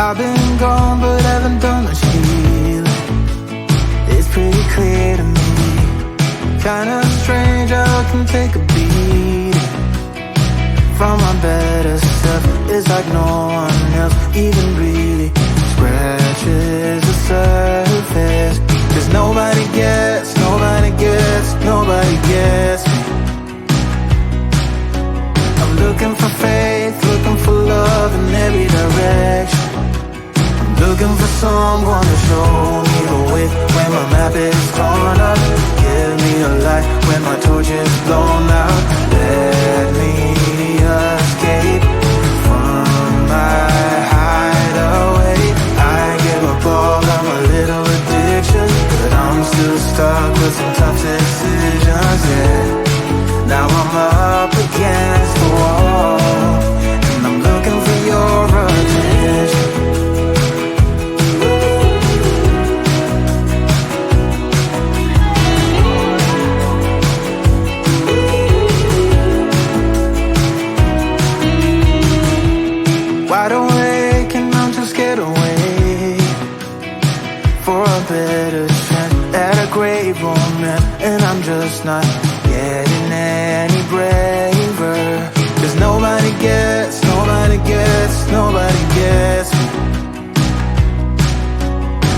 I've been gone but haven't done much healing. It's pretty clear to me, kinda strange how I can take a beating from my better self. It's like no one else even really scratches the surface. 'Cause nobody gets me. I'm looking for faith, looking for love in every direction. I'm looking for someone to show me the way when my map is torn up. Give me a light when my torch is blown out. Let me escape from my hideaway. I give up all of my little addictions, but I'm still stuck with some tough decisions, yeah. Now I'm up against the wall, and I'm looking for your attention. Wide awake and I'm too scared away for a better chance at a great romance, and I'm just not getting any braver. 'Cause nobody gets me.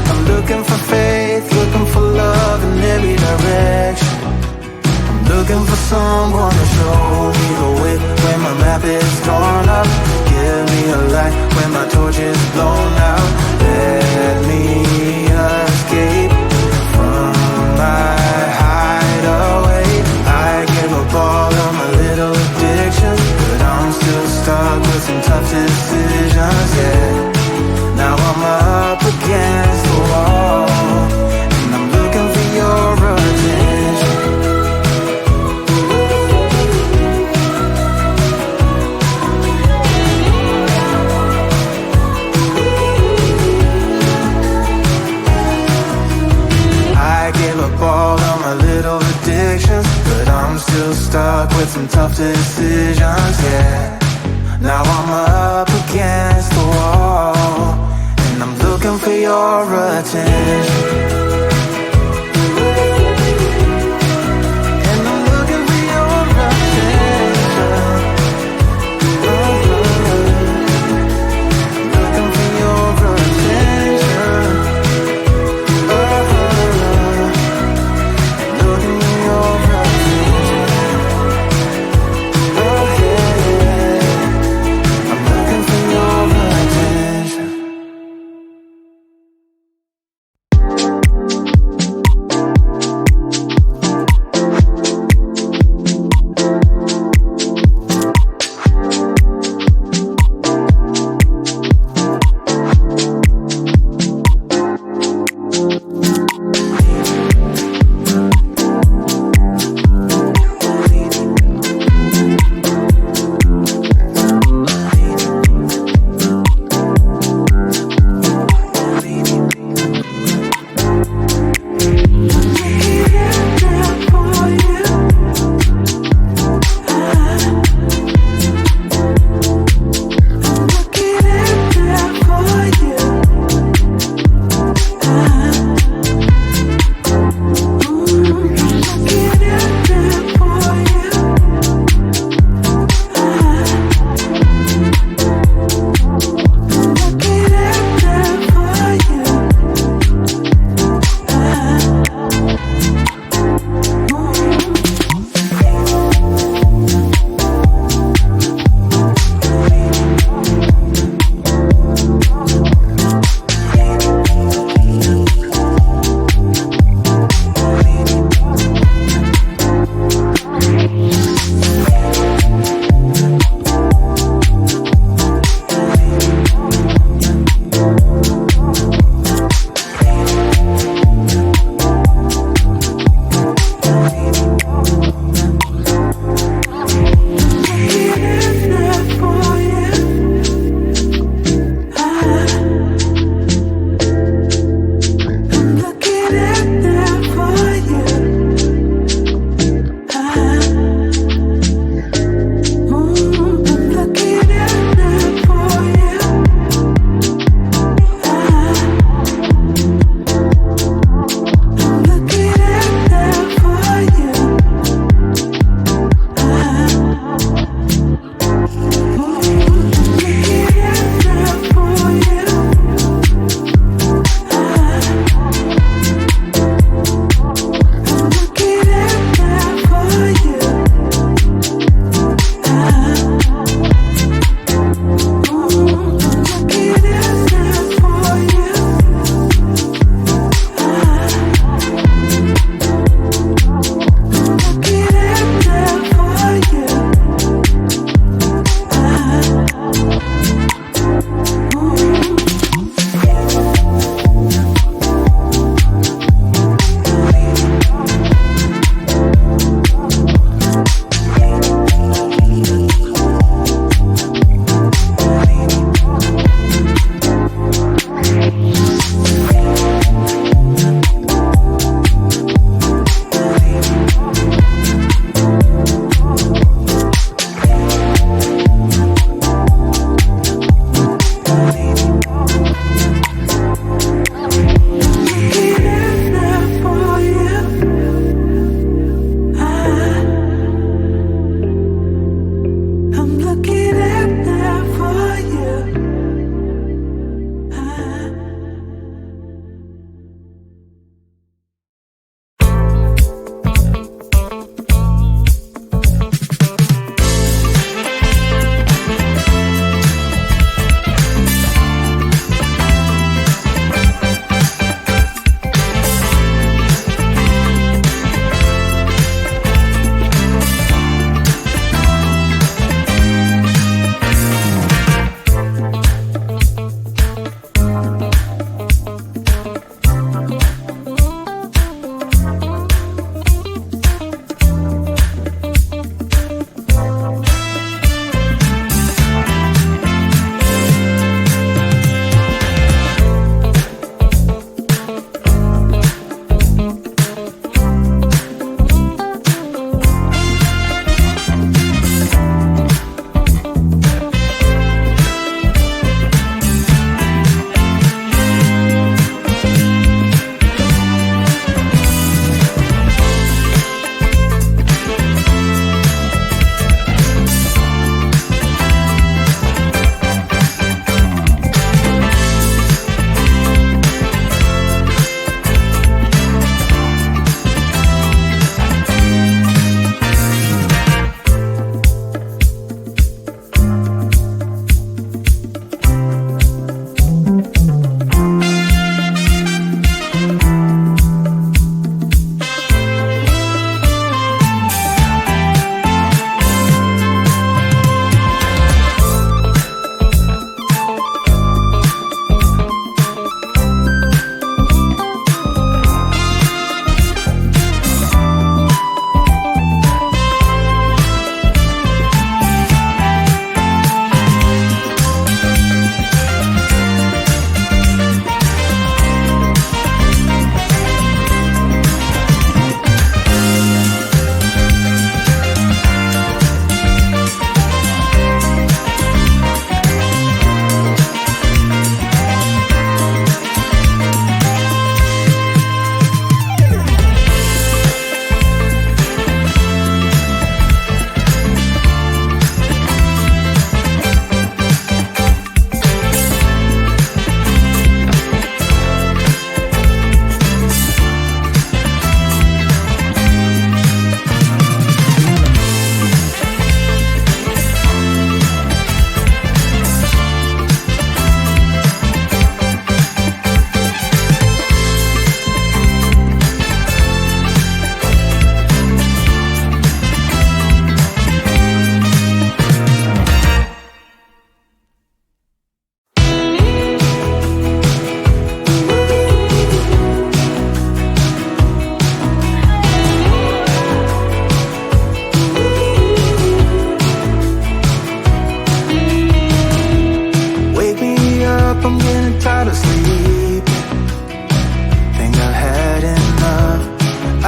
I'm looking for faith, looking for love in every direction. I'm looking for someone to show me the way when my map is torn up. Give me a light when my torch is blown out. Let me escape from my hideaway. I give up all of my little addictions, but I'm still stuck with some tough decisions, yeah. Now I'm up against the wall, and I'm looking for your attention. I give up all of my little addictions, but I'm still stuck with some tough decisions, yeah. Now I'm up against the wall, and I'm looking for your attention.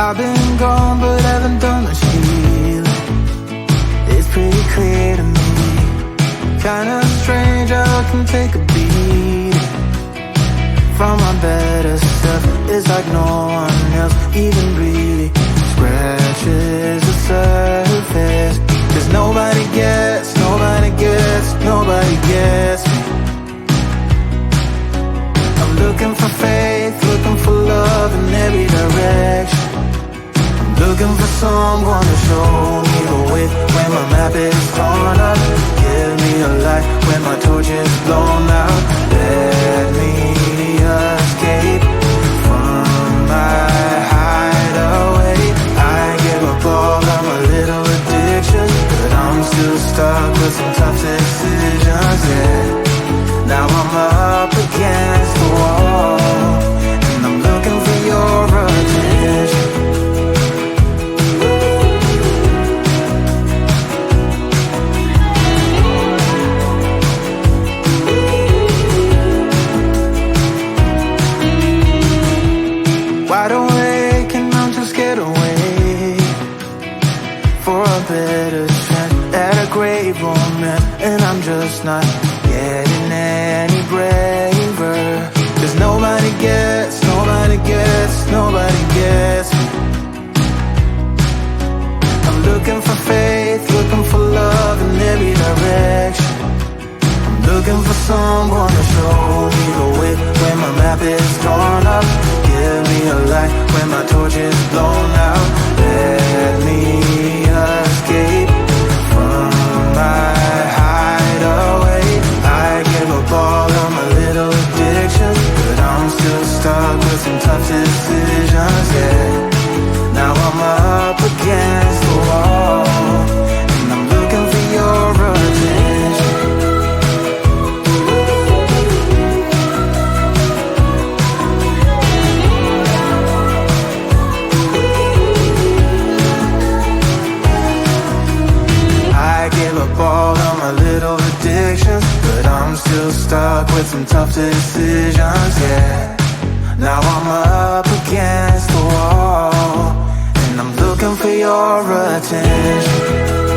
I've been gone but haven't done much healing. It's pretty clear to me, kinda strange how I can take a beat from my better self. It's like no one else even really scratches the surface. 'Cause nobody gets me. I'm looking for faith, looking for love in every direction. I'm looking for someone to show me the way when my map is torn up. Give me a light when my torch is blown out. Let me escape from my hideaway. I give up all of my little addictions, but I'm still stuck with some tough decisions, yeah. Now I'm up against the wall, and I'm looking for your attention. Wide awake and I'm just scared away for a better chance at a great romance, and I'm just not getting any breath. nobody gets me. I'm looking for faith, looking for love in every direction. I'm looking for someone to show me the way when my map is torn up. Give me a light when my torch is blown out. Let me escape from my hideaway. I give up all of my little addictions, but I'm still stuck with some tough decisions, yeah. Now I'm up against the wall, and I'm looking for your attention. I give up all of my little addictions, but I'm still stuck with some tough decisions, yeah. Now I'm up against the wall, and I'm looking for your attention.